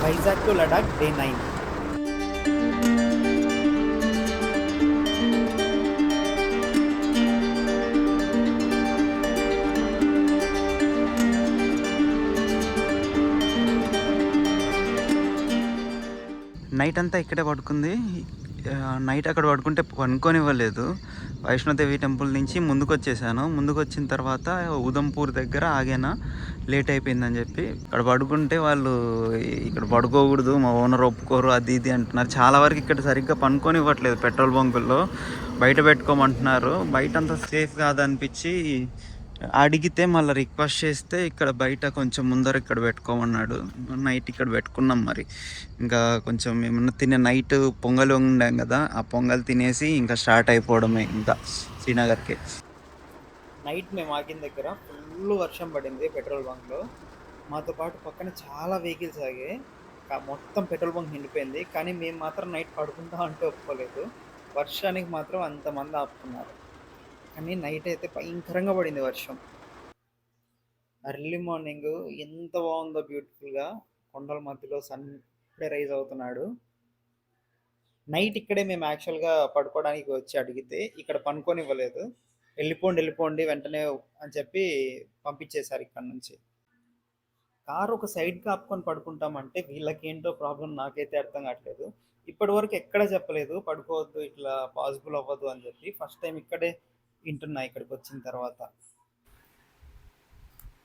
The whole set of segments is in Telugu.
Vizag to Ladakh day 9. Night అంతా ఇక్కడే పడుకుంది. నైట్ అక్కడ పడుకుంటే పనుకోనివ్వలేదు. వైష్ణోదేవి టెంపుల్ నుంచి ముందుకు వచ్చేసాను. ముందుకు వచ్చిన తర్వాత ఉదంపూర్ దగ్గర ఆగాను, లేట్ అయిపోయిందని చెప్పి. ఇక్కడ పడుకుంటే వాళ్ళు ఇక్కడ పడుకోకూడదు, మా ఓనర్ ఒప్పుకోరు, అది ఇది అంటున్నారు. చాలా వరకు ఇక్కడ సరిగ్గా పనుకోనివ్వట్లేదు. పెట్రోల్ బంకుల్లో బయట పెట్టుకోమంటున్నారు. బయట అంతా సేఫ్ కాదనిపించి అడిగితే మళ్ళీ రిక్వెస్ట్ చేస్తే ఇక్కడ బయట కొంచెం ముందర ఇక్కడ పెట్టుకోమన్నాడు. నైట్ ఇక్కడ పెట్టుకున్నాం. మరి ఇంకా కొంచెం ఏమన్నా తినే నైట్ పొంగల్ ఉండాం కదా, ఆ పొంగల్ తినేసి ఇంకా స్టార్ట్ అయిపోవడమే ఇంకా శ్రీనగర్కి. నైట్ మేము ఆగిన దగ్గర ఫుల్ వర్షం పడింది పెట్రోల్ బంక్లో. మాతో పాటు పక్కన చాలా వెహికల్స్ ఆగాయి. మొత్తం పెట్రోల్ బంక్ నిండిపోయింది. కానీ మేము మాత్రం నైట్ పడుకుంటా అంటే ఒప్పుకోలేదు. వర్షానికి మాత్రం అంతమంది ఆపుకున్నారు. కానీ నైట్ అయితే భయంకరంగా పడింది వర్షం. ఎర్లీ మార్నింగ్ ఎంత బాగుందో బ్యూటిఫుల్గా, కొండల మధ్యలో సన్ ఇప్పుడే రైజ్ అవుతున్నాడు. నైట్ ఇక్కడే మేము యాక్చువల్గా పడుకోవడానికి వచ్చి అడిగితే ఇక్కడ పనుకోనివ్వలేదు. వెళ్ళిపోండి వెంటనే అని చెప్పి పంపించేశారు ఇక్కడ నుంచి. కారు ఒక సైడ్కి ఆపుకొని పడుకుంటామంటే వీళ్ళకి ఏంటో ప్రాబ్లం నాకైతే అర్థం కావట్లేదు. ఇప్పటి వరకు ఎక్కడ చెప్పలేదు పడుకోవద్దు, ఇట్లా పాసిబుల్ అవ్వదు అని చెప్పి. ఫస్ట్ టైం ఇక్కడే వింటున్నా ఇక్కడికి వచ్చిన తర్వాత.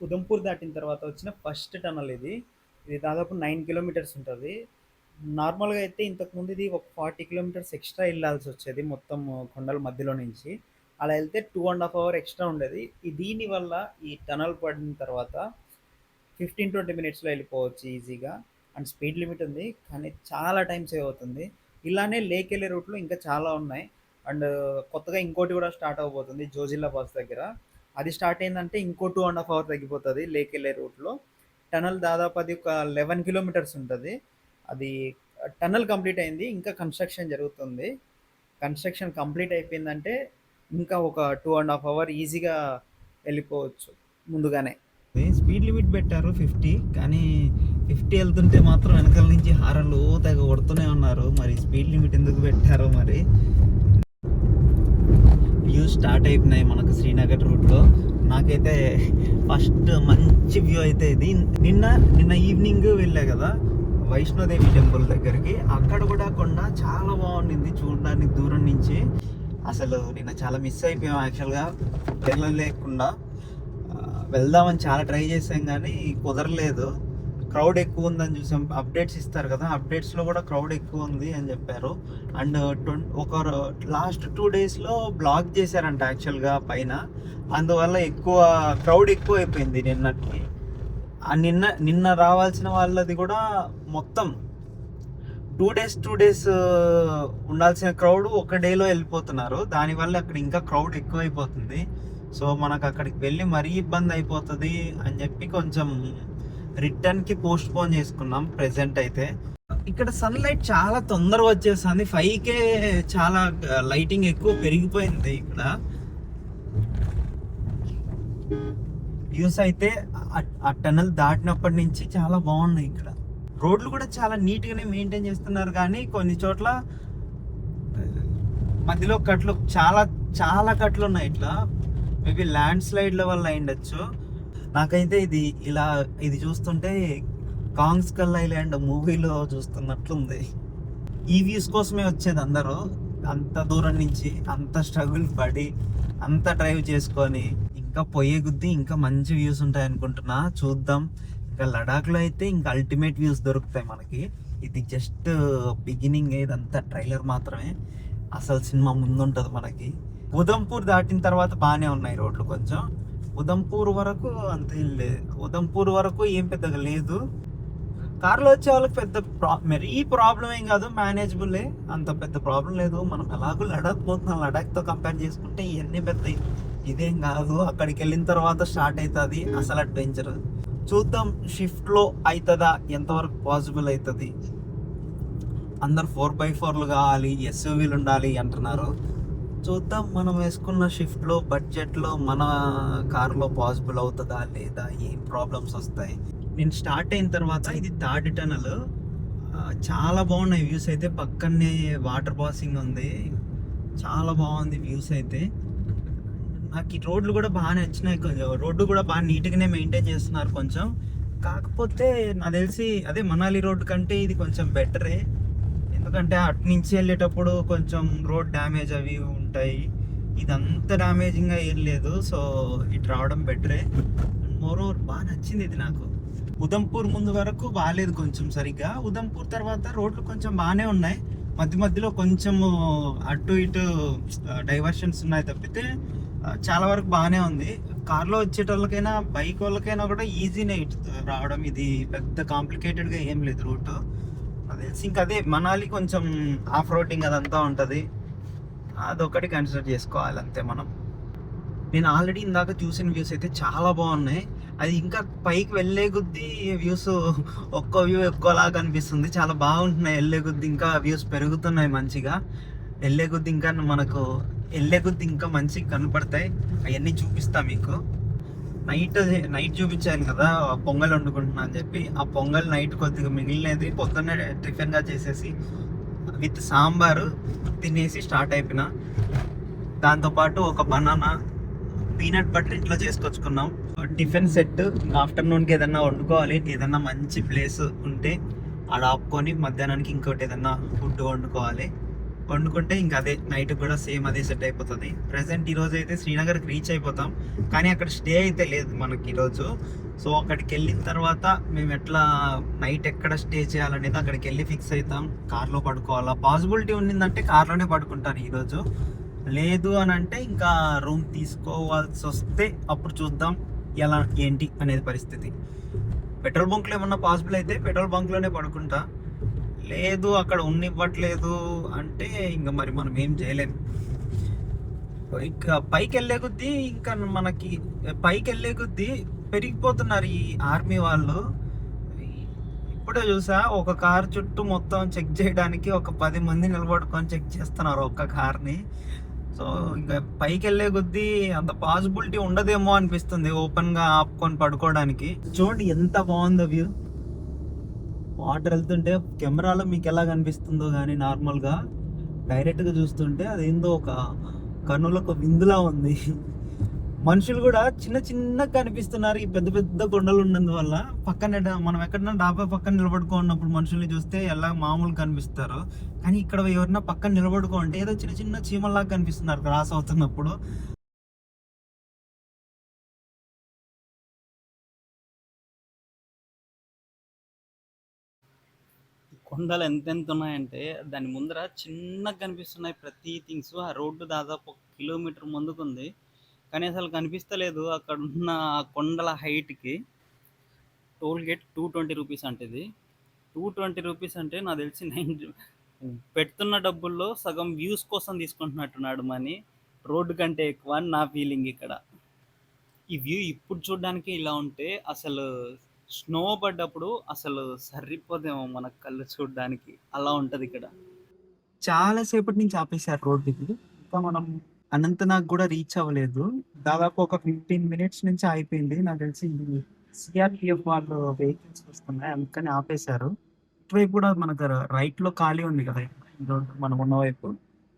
ఉదంపూర్ దాటిన తర్వాత వచ్చిన ఫస్ట్ టనల్ ఇది. ఇది దాదాపు 9 కిలోమీటర్స్ ఉంటుంది. నార్మల్గా అయితే ఇంతకుముందు ఇది ఒక 40 కిలోమీటర్స్ ఎక్స్ట్రా వెళ్ళాల్సి వచ్చేది మొత్తం కొండల మధ్యలో నుంచి. అలా వెళ్తే 2.5 hours ఎక్స్ట్రా ఉండేది. దీనివల్ల ఈ టనల్ పడిన తర్వాత 15-20 మినిట్స్లో వెళ్ళిపోవచ్చు ఈజీగా. అండ్ స్పీడ్ లిమిట్ ఉంది, కానీ చాలా టైం సేవ్ అవుతుంది. ఇలానే లేక్ వెళ్ళే రూట్లో ఇంకా చాలా ఉన్నాయి. అండ్ కొత్తగా ఇంకోటి కూడా స్టార్ట్ అవబోతుంది జోజిల్లా పాస్ దగ్గర. అది స్టార్ట్ అయిందంటే ఇంకో 2.5 hours తగ్గిపోతుంది లేక్ వెళ్ళే రూట్లో. టనల్ దాదాపు అది ఒక 11 కిలోమీటర్స్ ఉంటుంది. అది టనల్ కంప్లీట్ అయింది, ఇంకా కన్స్ట్రక్షన్ జరుగుతుంది. కన్స్ట్రక్షన్ కంప్లీట్ అయిపోయిందంటే ఇంకా ఒక 2.5 hours ఈజీగా వెళ్ళిపోవచ్చు ముందుగానే. స్పీడ్ లిమిట్ పెట్టారు 50, కానీ 50 వెళ్తుంటే మాత్రం వెనకాల నుంచి హారన్లు తెగ కొడుతూనే ఉన్నారు. మరి స్పీడ్ లిమిట్ ఎందుకు పెట్టారో మరి. వ్యూ స్టార్ట్ అయిపోయినాయి మనకు శ్రీనగర్ రూట్లో. నాకైతే ఫస్ట్ మంచి వ్యూ అయితే ఇది. నిన్న ఈవినింగ్ వెళ్ళా కదా వైష్ణోదేవి టెంపుల్ దగ్గరికి, అక్కడ కూడా కొండ చాలా బాగుండింది చూడడానికి దూరం నుంచి. అసలు నిన్న చాలా మిస్ అయిపోయాం యాక్చువల్గా. వెళ్ళలేకుండా వెళ్దామని చాలా ట్రై చేసాం కానీ కుదరలేదు. క్రౌడ్ ఎక్కువ ఉందని చూసాం. అప్డేట్స్ ఇస్తారు కదా, అప్డేట్స్లో కూడా క్రౌడ్ ఎక్కువ ఉంది అని చెప్పారు. అండ్ ఒక లాస్ట్ 2 daysలో బ్లాక్ చేశారంట యాక్చువల్గా పైన. అందువల్ల క్రౌడ్ ఎక్కువ అయిపోయింది నిన్నటికి. నిన్న రావాల్సిన వాళ్ళది కూడా మొత్తం 2 days ఉండాల్సిన క్రౌడ్ ఒక డేలో వెళ్ళిపోతున్నారు. దానివల్ల అక్కడ ఇంకా క్రౌడ్ ఎక్కువ అయిపోతుంది. సో మనకు అక్కడికి వెళ్ళి మరీ ఇబ్బంది అయిపోతుంది అని చెప్పి కొంచెం రిటర్న్కి పోస్ట్ పోన్ చేసుకున్నాం ప్రెసెంట్ అయితే. ఇక్కడ సన్లైట్ చాలా తొందరగా వచ్చేస్తుంది. 5కే చాలా లైటింగ్ ఎక్కువ పెరిగిపోయింది ఇక్కడ. వ్యూస్ అయితే ఆ టనల్ దాటినప్పటి నుంచి చాలా బాగున్నాయి. ఇక్కడ రోడ్లు కూడా చాలా నీట్గానే మెయింటైన్ చేస్తున్నారు, కానీ కొన్ని చోట్ల మధ్యలో కట్లు చాలా కట్లు ఉన్నాయి. ఇట్లా మేబీ ల్యాండ్ స్లైడ్ల వల్ల అయిండొచ్చు. నాకైతే ఇది చూస్తుంటే కాంగ్ స్కల్ ఐలాండ్ మూవీలో చూస్తున్నట్లుంది. ఈ వ్యూస్ కోసమే వచ్చేది అందరూ అంత దూరం నుంచి, అంత స్ట్రగుల్ పడి, అంత డ్రైవ్ చేసుకొని. ఇంకా పోయే కొద్దీ ఇంకా మంచి వ్యూస్ ఉంటాయి అనుకుంటున్నా. చూద్దాం. ఇంకా లడాఖ్లో అయితే ఇంకా అల్టిమేట్ వ్యూస్ దొరుకుతాయి మనకి. ఇది జస్ట్ బిగినింగ్, ఇదంతా ట్రైలర్ మాత్రమే. అసలు సినిమా ముందుంటుంది మనకి. ఉదంపూర్ దాటిన తర్వాత బాగానే ఉన్నాయి రోడ్లు కొంచెం. ఉదంపూర్ వరకు అంత లేదు. ఉదంపూర్ వరకు ఏం పెద్దగా లేదు. కార్లో వచ్చే వాళ్ళకి పెద్ద మరీ ప్రాబ్లం ఏం కాదు, మేనేజబుల్లే. అంత పెద్ద ప్రాబ్లం లేదు. మనం ఎలాగో లడాక్ పోతున్నాం, లడాక్తో కంపేర్ చేసుకుంటే ఇవన్నీ పెద్ద ఇదేం కాదు. అక్కడికి వెళ్ళిన తర్వాత స్టార్ట్ అవుతుంది అసలు అడ్వెంచర్. చూద్దాం షిఫ్ట్లో అవుతుందా, ఎంతవరకు పాసిబుల్ అవుతుంది. అందరు 4x4 కావాలి, SUVలు ఉండాలి అంటున్నారు. చూద్దాం మనం వేసుకున్న షిఫ్ట్లో బడ్జెట్లో మన కార్లో పాసిబుల్ అవుతుందా లేదా, ఏం ప్రాబ్లమ్స్ వస్తాయి. నేను స్టార్ట్ అయిన తర్వాత ఇది 3rd టనల్. చాలా బాగున్నాయి వ్యూస్ అయితే. పక్కనే వాటర్ పాసింగ్ ఉంది, చాలా బాగుంది వ్యూస్ అయితే. నాకు ఈ రోడ్లు కూడా బాగా నచ్చినాయి. రోడ్డు కూడా బాగా నీట్గానే మెయింటైన్ చేస్తున్నారు కొంచెం. కాకపోతే నాకు తెలిసి అదే మనాలి రోడ్డు కంటే ఇది కొంచెం బెటరే. ఎందుకంటే అటు నుంచి వెళ్ళేటప్పుడు కొంచెం రోడ్ డ్యామేజ్ అవి ఉంటాయి, ఇదంతా డ్యామేజింగ్గా ఏం లేదు. సో ఇటు రావడం బెటరే. మోర్ ఓవర్ బాగా నచ్చింది ఇది నాకు. ఉదంపూర్ ముందు వరకు బాగాలేదు కొంచెం సరిగ్గా. ఉదంపూర్ తర్వాత రోడ్లు కొంచెం బాగానే ఉన్నాయి, మధ్య మధ్యలో కొంచెం అటు ఇటు డైవర్షన్స్ ఉన్నాయి తప్పితే చాలా వరకు బాగానే ఉంది. కార్లో వచ్చేటోళ్ళకైనా బైక్ వాళ్ళకైనా కూడా ఈజీనే ఇటు రావడం. ఇది పెద్ద కాంప్లికేటెడ్గా ఏం లేదు రూట్. అదే ఇంకా అదే మనాలి కొంచెం ఆఫ్ రోడింగ్ అదంతా ఉంటుంది, అదొకటి కన్సిడర్ చేసుకోవాలి అంతే మనం. నేను ఆల్రెడీ ఇందాక చూసిన వ్యూస్ అయితే చాలా బాగున్నాయి. అది ఇంకా పైకి వెళ్ళే కొద్దీ వ్యూస్ ఒక్కో వ్యూ ఎక్కువలాగా అనిపిస్తుంది. చాలా బాగుంటున్నాయి వెళ్ళే కొద్దీ, ఇంకా వ్యూస్ పెరుగుతున్నాయి మంచిగా. వెళ్ళే కొద్దీ ఇంకా మనకు వెళ్ళే కొద్దీ ఇంకా మంచిగా కనపడతాయి. అవన్నీ చూపిస్తా మీకు. నైట్ చూపించాను కదా పొంగల్ వండుకుంటున్నా అని చెప్పి. ఆ పొంగల్ నైట్ కొద్దిగా మిగిలినది పొద్దున్నే టిఫిన్గా చేసేసి విత్ సాంబారు తినేసి స్టార్ట్ అయిపోయినా. దాంతోపాటు ఒక బనానా, పీనట్ బటర్ ఇంట్లో చేసుకొచ్చుకున్నాం. Tiffin set. ఆఫ్టర్నూన్కి ఏదన్నా వండుకోవాలి, ఏదన్నా మంచి ప్లేస్ ఉంటే ఆడ ఆపుకొని మధ్యాహ్నానికి ఇంకోటి ఏదన్నా ఫుడ్ వండుకుంటే ఇంకా అదే నైట్ కూడా సేమ్ అదే సెట్ అయిపోతుంది. ప్రజెంట్ ఈరోజు అయితే శ్రీనగర్కి రీచ్ అయిపోతాం, కానీ అక్కడ స్టే అయితే లేదు మనకి ఈరోజు. సో అక్కడికి వెళ్ళిన తర్వాత మేము ఎట్లా నైట్ ఎక్కడ స్టే చేయాలనేది అక్కడికి వెళ్ళి ఫిక్స్ అవుతాం. కార్లో పడుకోవాలా, పాసిబిలిటీ ఉండిందంటే కార్లోనే పడుకుంటాను ఈరోజు. లేదు అని అంటే ఇంకా రూమ్ తీసుకోవాల్సి వస్తే అప్పుడు చూద్దాం ఎలా ఏంటి అనేది పరిస్థితి. పెట్రోల్ బంక్లో ఏమన్నా పాసిబుల్ అయితే పెట్రోల్ బంక్లోనే పడుకుంటా. లేదు అక్కడ ఉన్నివ్వట్లేదు అంటే ఇంకా మరి మనం ఏం చేయలేం. ఇంకా పైకి వెళ్ళే కొద్దీ ఇంకా మనకి పైకి వెళ్ళే కొద్దీ పెరిగిపోతున్నారు ఈ ఆర్మీ వాళ్ళు. ఇప్పుడే చూసా, ఒక కార్ చుట్టూ మొత్తం చెక్ చేయడానికి ఒక 10 మంది నిలబడుకొని చెక్ చేస్తున్నారు ఒక్క కార్ని. సో ఇంకా పైకి వెళ్ళే కొద్దీ అంత పాసిబిలిటీ ఉండదేమో అనిపిస్తుంది ఓపెన్గా ఆపుకొని పడుకోవడానికి. చూడండి ఎంత బాగుందో వ్యూ. వాటర్ వెళ్తుంటే కెమెరాలో మీకు ఎలా కనిపిస్తుందో కానీ నార్మల్గా డైరెక్ట్గా చూస్తుంటే అదేందో ఒక కన్నులకు విందులా ఉంది. మనుషులు కూడా చిన్న చిన్నగా కనిపిస్తున్నారు ఈ పెద్ద పెద్ద కొండలు ఉన్నందువల్ల. పక్కన మనం ఎక్కడన్నా డాబా పక్కన నిలబడుకున్నప్పుడు మనుషుల్ని చూస్తే ఎలా మామూలు కనిపిస్తారు, కానీ ఇక్కడ ఎవరన్నా పక్కన నిలబడుకుంటే ఏదో చిన్న చిన్న చీమల్లాగా కనిపిస్తున్నారు క్రాస్ అవుతున్నప్పుడు. కొండలు ఎంతెంత ఉన్నాయంటే దాని ముందర చిన్నగా కనిపిస్తున్నాయి ప్రతి థింగ్స్. ఆ రోడ్డు దాదాపు 1 కిలోమీటర్ ముందుకుంది, కానీ అసలు కనిపిస్తలేదు. అక్కడ ఉన్న ఆ కొండల హైట్కి టోల్ గేట్ 220 రూపీస్ అంటే ఇది 220 రూపీస్ అంటే నాకు తెలిసి 9 పెడుతున్న డబ్బుల్లో సగం వ్యూస్ కోసం తీసుకుంటున్నట్టున్నాడు మనీ, రోడ్డు కంటే ఎక్కువ అని నా ఫీలింగ్ ఇక్కడ. ఈ వ్యూ ఇప్పుడు చూడడానికి ఇలా ఉంటే అసలు స్నో పడ్డప్పుడు అసలు సరిపోదేమో మన కళ్ళు చూడడానికి, అలా ఉంటది ఇక్కడ. చాలా సేపటి నుంచి ఆపేశారు రోడ్డుకి. ఇంకా మనం అనంతనాగ్ కూడా రీచ్ అవ్వలేదు. దాదాపు ఒక 15 మినిట్స్ నుంచి అయిపోయింది. నాకు తెలిసి సిఆర్పిఎఫ్ వాళ్ళు వెహికల్స్ వస్తున్నాయి అందుకని ఆపేశారు. ఇటువైపు కూడా మనకు రైట్ లో ఖాళీ ఉంది కదా ఈ రోడ్డు మనం ఉన్న వైపు.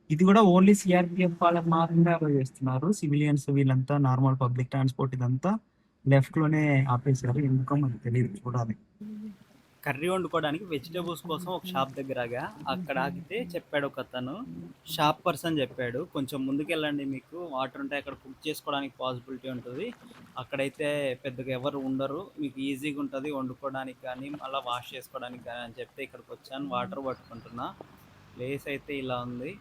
ఇది కూడా ఓన్లీ సిఆర్పిఎఫ్ వాళ్ళకి మాత్రమే అలో చేస్తున్నారు. సివిలియన్స్ వీళ్ళంతా నార్మల్ పబ్లిక్ ట్రాన్స్పోర్ట్ ఇదంతా లెఫ్ట్ లోనే ఆపేశారు. ఎందుకో మనకు తెలియదు, చూడాలి. కర్రీ వండుకోవడానికి వెజిటేబుల్స్ కోసం ఒక షాప్ దగ్గర ఆగా. అక్కడ ఆగితే చెప్పాడు ఒక అతను, షాప్ పర్సన్ చెప్పాడు, కొంచెం ముందుకెళ్ళండి మీకు వాటర్ ఉంటాయి, అక్కడ కుక్ చేసుకోవడానికి పాసిబిలిటీ ఉంటుంది, అక్కడైతే పెద్దగా ఎవరు ఉండరు, మీకు ఈజీగా ఉంటుంది వండుకోవడానికి కానీ అలా వాష్ చేసుకోవడానికి కానీ అని చెప్తే ఇక్కడికి వచ్చాను. వాటర్ పట్టుకుంటున్నా. ప్లేస్ అయితే ఇలా ఉంది.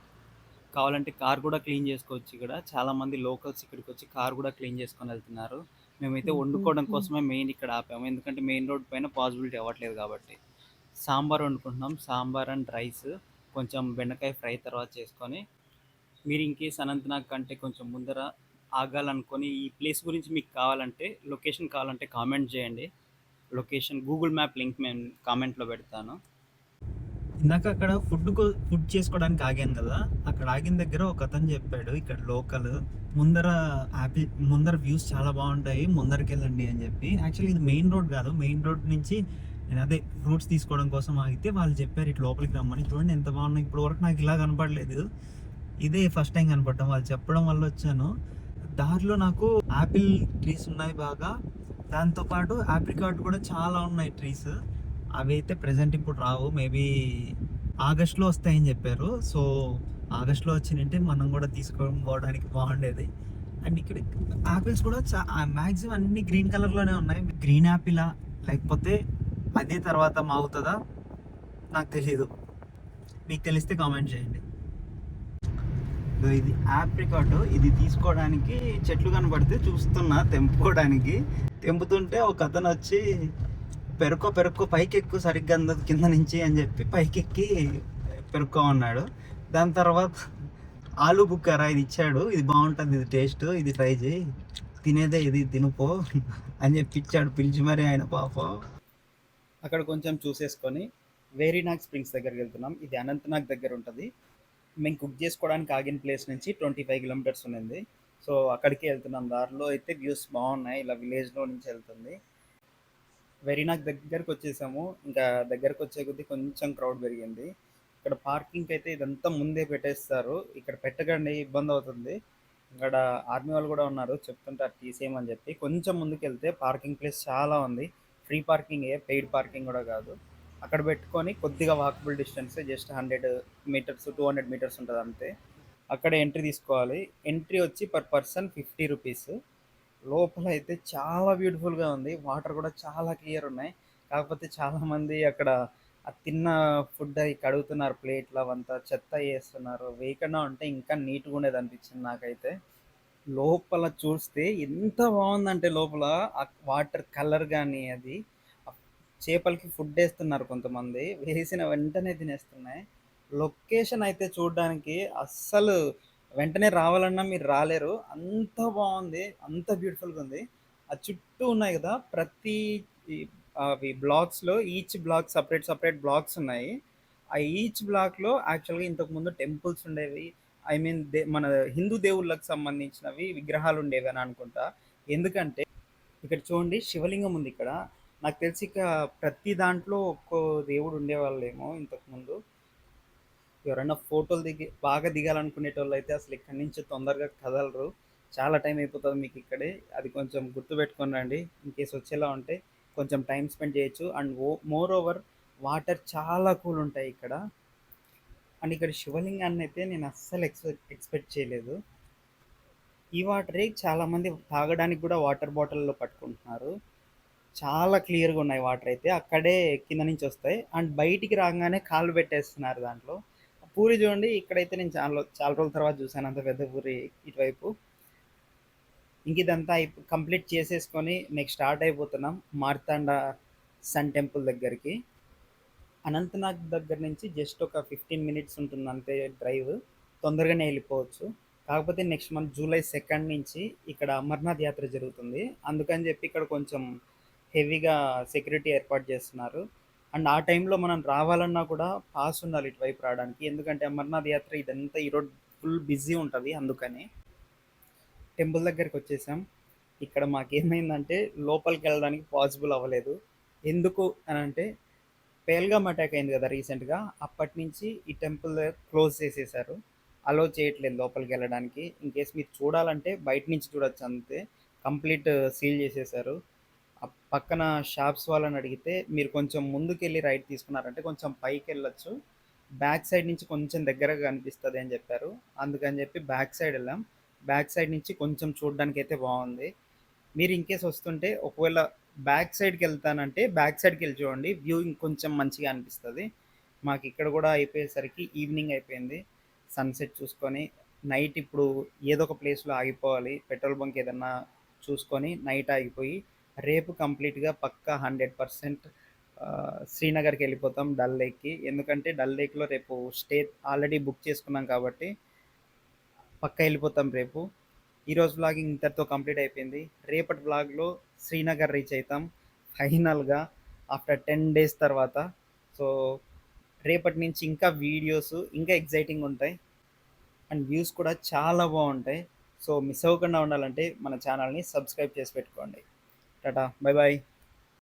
కావాలంటే కార్ కూడా క్లీన్ చేసుకోవచ్చు. ఇక్కడ చాలామంది లోకల్స్ ఇక్కడికి వచ్చి కార్ కూడా క్లీన్ చేసుకొని వెళ్తున్నారు. మేమైతే వండుకోవడం కోసమే మెయిన్ ఇక్కడ ఆపాము, ఎందుకంటే మెయిన్ రోడ్ పైన పాసిబిలిటీ అవ్వట్లేదు కాబట్టి. సాంబార్ వండుకుంటున్నాం, సాంబార్ అండ్ రైస్, కొంచెం బెండకాయ ఫ్రై తర్వాత చేసుకొని. మీరు ఇంకేస్ అనంతనాగ్ కంటే కొంచెం ముందర ఆగాలనుకొని ఈ ప్లేస్ గురించి మీకు కావాలంటే లొకేషన్ కావాలంటే కామెంట్ చేయండి. లొకేషన్ గూగుల్ మ్యాప్ లింక్ మేము కామెంట్లో పెడతాను. ఇందాక అక్కడ ఫుడ్ చేసుకోవడానికి ఆగాను కదా, అక్కడ ఆగిన దగ్గర ఒక అతను చెప్పాడు ఇక్కడ లోకల్, ముందర వ్యూస్ చాలా బాగుంటాయి ముందరికి వెళ్ళండి అని చెప్పి. యాక్చువల్లీ ఇది మెయిన్ రోడ్ కాదు, మెయిన్ రోడ్ నుంచి నేను అదే ఫ్రూట్స్ తీసుకోవడం కోసం ఆగితే వాళ్ళు చెప్పారు ఇట్లా లోపలికి రమ్మని. చూడండి ఎంత బాగున్నాయి. ఇప్పుడు వరకు నాకు ఇలా కనపడలేదు, ఇదే ఫస్ట్ టైం కనపడడం. వాళ్ళు చెప్పడం వల్ల వచ్చాను. దారిలో నాకు యాపిల్ ట్రీస్ ఉన్నాయి బాగా, దాంతోపాటు ఆప్రికాట్ కూడా చాలా ఉన్నాయి ట్రీస్. అవి అయితే ప్రజెంట్ ఇప్పుడు రావు, మేబీ ఆగస్ట్లో వస్తాయని చెప్పారు. సో ఆగస్ట్లో వచ్చినంటే మనం కూడా తీసుకొని పోవడానికి బాగుండేది. అండ్ ఇక్కడ ఆపిల్స్ కూడా మ్యాక్సిమం అన్ని గ్రీన్ కలర్లోనే ఉన్నాయి. గ్రీన్ యాపిలా లేకపోతే అదే తర్వాత మాగుతుందా నాకు తెలీదు, మీకు తెలిస్తే కామెంట్ చేయండి. ఇది ఆప్రికాట్, ఇది తీసుకోవడానికి చెట్లు కనబడితే చూస్తున్నా తెంపుకోవడానికి. తెంపుతుంటే ఒక అతను వచ్చి పెరుక్కో పైకి ఎక్కువ సరిగ్గా అందదు కింద నుంచి అని చెప్పి పైకెక్కి పెరుక్కో అన్నాడు. దాని తర్వాత ఆలు బుక్కరా ఇది ఇచ్చాడు, ఇది బాగుంటుంది, ఇది టేస్ట్, ఇది ట్రై చేయి, తినేదే ఇది తినుపో అని చెప్పి ఇచ్చాడు పిలిచి. మరి ఆయన పాపం అక్కడ కొంచెం చూసేసుకొని వేరీనాగ్ స్ప్రింగ్స్ దగ్గరికి వెళ్తున్నాం. ఇది అనంతనాగ్ దగ్గర ఉంటుంది. మేము కుక్ చేసుకోవడానికి ఆగిన ప్లేస్ నుంచి 25 కిలోమీటర్స్ ఉంది. సో అక్కడికి వెళ్తున్నాం. దారిలో అయితే వ్యూస్ బాగున్నాయి, ఇలా విలేజ్లో నుంచి వెళ్తుంది. వెరీనాగ్ దగ్గరకు వచ్చేసాము. ఇంకా దగ్గరకు వచ్చే కొద్దీ కొంచెం క్రౌడ్ పెరిగింది. ఇక్కడ పార్కింగ్ అయితే ఇదంతా ముందే పెట్టేస్తారు, ఇక్కడ పెట్టకండి ఇబ్బంది అవుతుంది. ఇక్కడ ఆర్మీ వాళ్ళు కూడా ఉన్నారు, చెప్తుంటారు తీసేయమని చెప్పి. కొంచెం ముందుకు వెళ్తే పార్కింగ్ ప్లేస్ చాలా ఉంది, ఫ్రీ పార్కింగే, పెయిడ్ పార్కింగ్ కూడా కాదు. అక్కడ పెట్టుకొని కొద్దిగా walkable distance, just 100 meters 200 meters ఉంటుంది అంతే. అక్కడ ఎంట్రీ తీసుకోవాలి. ఎంట్రీ వచ్చి పర్ పర్సన్ 50 రూపీస్. లోపల అయితే చాలా బ్యూటిఫుల్గా ఉంది, వాటర్ కూడా చాలా క్లియర్ ఉన్నాయి. కాకపోతే చాలామంది అక్కడ ఆ తిన్న ఫుడ్ అవి కడుగుతున్నారు, ప్లేట్లు అవంతా చెత్త వేస్తున్నారు. వేయకుండా ఉంటే ఇంకా నీట్గా ఉండేది అనిపించింది నాకైతే. లోపల చూస్తే ఎంత బాగుందంటే లోపల ఆ వాటర్ కలర్ కానీ అది, ఆ చేపలకి ఫుడ్ వేస్తున్నారు కొంతమంది, వేసిన వెంటనే తినేస్తున్నాయి. లొకేషన్ అయితే చూడడానికి అస్సలు వెంటనే రావాలన్నా మీరు రాలేరు, అంత బాగుంది, అంత బ్యూటిఫుల్గా ఉంది. ఆ చుట్టూ ఉన్నాయి కదా ప్రతి అవి బ్లాక్స్లో, each block separate separate blocks ఉన్నాయి. ఆ ఈచ్ బ్లాక్లో యాక్చువల్గా ఇంతకుముందు టెంపుల్స్ ఉండేవి. ఐ మీన్ మన హిందూ దేవుళ్ళకి సంబంధించినవి విగ్రహాలు ఉండేవి అని అనుకుంటా. ఎందుకంటే ఇక్కడ చూడండి శివలింగం ఉంది ఇక్కడ. నాకు తెలిసి ఇక ప్రతి దాంట్లో ఒక్కో దేవుడు ఉండేవాళ్ళేమో ఇంతకుముందు. ఎవరైనా ఫోటోలు బాగా దిగాలనుకునేటోళ్ళు అయితే అసలు ఇక్కడి నుంచి తొందరగా కదలరు, చాలా టైం అయిపోతుంది మీకు ఇక్కడే. అది కొంచెం గుర్తుపెట్టుకొని రండి, ఇన్ కేసు వచ్చేలా ఉంటే కొంచెం టైం స్పెండ్ చేయొచ్చు. అండ్ మోర్ ఓవర్ వాటర్ చాలా కూల్ ఉంటాయి ఇక్కడ. అండ్ ఇక్కడ శివలింగాన్ని అయితే నేను అస్సలు ఎక్స్పెక్ట్ చేయలేదు. ఈ వాటరే చాలామంది తాగడానికి కూడా వాటర్ బాటిల్లో పట్టుకుంటున్నారు. చాలా క్లియర్గా ఉన్నాయి వాటర్ అయితే, అక్కడే కింద నుంచి వస్తాయి. అండ్ బయటికి రాగానే కాళ్ళు పెట్టేస్తున్నారు దాంట్లో. పూరి చూడండి, ఇక్కడైతే నేను చాలా చాలా రోజుల తర్వాత చూసాను అంత పెద్ద పూరి ఇటువైపు. ఇంక ఇదంతా కంప్లీట్ చేసేసుకొని నెక్స్ట్ స్టార్ట్ అయిపోతున్నాం మార్తాండ సన్ టెంపుల్ దగ్గరికి. అనంతనాగ్ దగ్గర నుంచి జస్ట్ ఒక 15 మినిట్స్ ఉంటుంది అంతే డ్రైవ్, తొందరగానే వెళ్ళిపోవచ్చు. కాకపోతే నెక్స్ట్ మంత్ జూలై 2 నుంచి ఇక్కడ అమర్నాథ్ యాత్ర జరుగుతుంది, అందుకని చెప్పి ఇక్కడ కొంచెం హెవీగా సెక్యూరిటీ ఏర్పాటు చేస్తున్నారు. అండ్ ఆ టైంలో మనం రావాలన్నా కూడా పాస్ ఉండాలి ఇటువైపు రావడానికి, ఎందుకంటే అమర్నాథ్ యాత్ర ఇదంతా ఈరోజు ఫుల్ బిజీ ఉంటుంది. అందుకని టెంపుల్ దగ్గరికి వచ్చేసాం. ఇక్కడ మాకేమైందంటే లోపలికి వెళ్ళడానికి పాసిబుల్ అవ్వలేదు. ఎందుకు అని అంటే పేల్గామ్ అటాక్ అయింది కదా రీసెంట్గా, అప్పటి నుంచి ఈ టెంపుల్ క్లోజ్ చేసేసారు, అలో చేయట్లేదు లోపలికి వెళ్ళడానికి. ఇన్ కేస్ మీరు చూడాలంటే బయట నుంచి చూడొచ్చు అంతే, కంప్లీట్ సీల్ చేసేసారు. ఆ పక్కన షాప్స్ వాళ్ళని అడిగితే మీరు కొంచెం ముందుకు వెళ్ళి రైట్ తీసుకున్నారంటే కొంచెం పైకి వెళ్ళొచ్చు, బ్యాక్ సైడ్ నుంచి కొంచెం దగ్గరగా కనిపిస్తుంది అని చెప్పారు. అందుకని చెప్పి బ్యాక్ సైడ్ వెళ్ళాం. బ్యాక్ సైడ్ నుంచి కొంచెం చూడడానికి అయితే బాగుంది. మీరు ఇన్కేస్ వస్తుంటే ఒకవేళ బ్యాక్ సైడ్కి వెళ్తానంటే బ్యాక్ సైడ్కి వెళ్ళి చూడండి, వ్యూ ఇంకొంచెం మంచిగా అనిపిస్తుంది. మాకు ఇక్కడ కూడా అయిపోయేసరికి ఈవినింగ్ అయిపోయింది. సన్సెట్ చూసుకొని నైట్ ఇప్పుడు ఏదో ఒక ప్లేస్లో ఆగిపోవాలి, పెట్రోల్ బంక్ ఏదన్నా చూసుకొని నైట్ ఆగిపోయి రేపు కంప్లీట్గా పక్కా 100% శ్రీనగర్కి వెళ్ళిపోతాం, డల్ లేక్కి. ఎందుకంటే డల్ లేక్లో రేపు స్టే ఆల్రెడీ బుక్ చేసుకున్నాం కాబట్టి పక్కా వెళ్ళిపోతాం రేపు. ఈరోజు వ్లాగింగ్ ఇంతటితో కంప్లీట్ అయిపోయింది. రేపటి వ్లాగ్లో శ్రీనగర్ రీచ్ అవుతాం ఫైనల్గా ఆఫ్టర్ 10 డేస్ తర్వాత. సో రేపటి నుంచి ఇంకా వీడియోస్ ఇంకా ఎగ్జైటింగ్ ఉంటాయి అండ్ వ్యూస్ కూడా చాలా బాగుంటాయి. సో మిస్ అవ్వకుండా ఉండాలంటే మన ఛానల్ని సబ్స్క్రైబ్ చేసి పెట్టుకోండి. Tata, bye bye.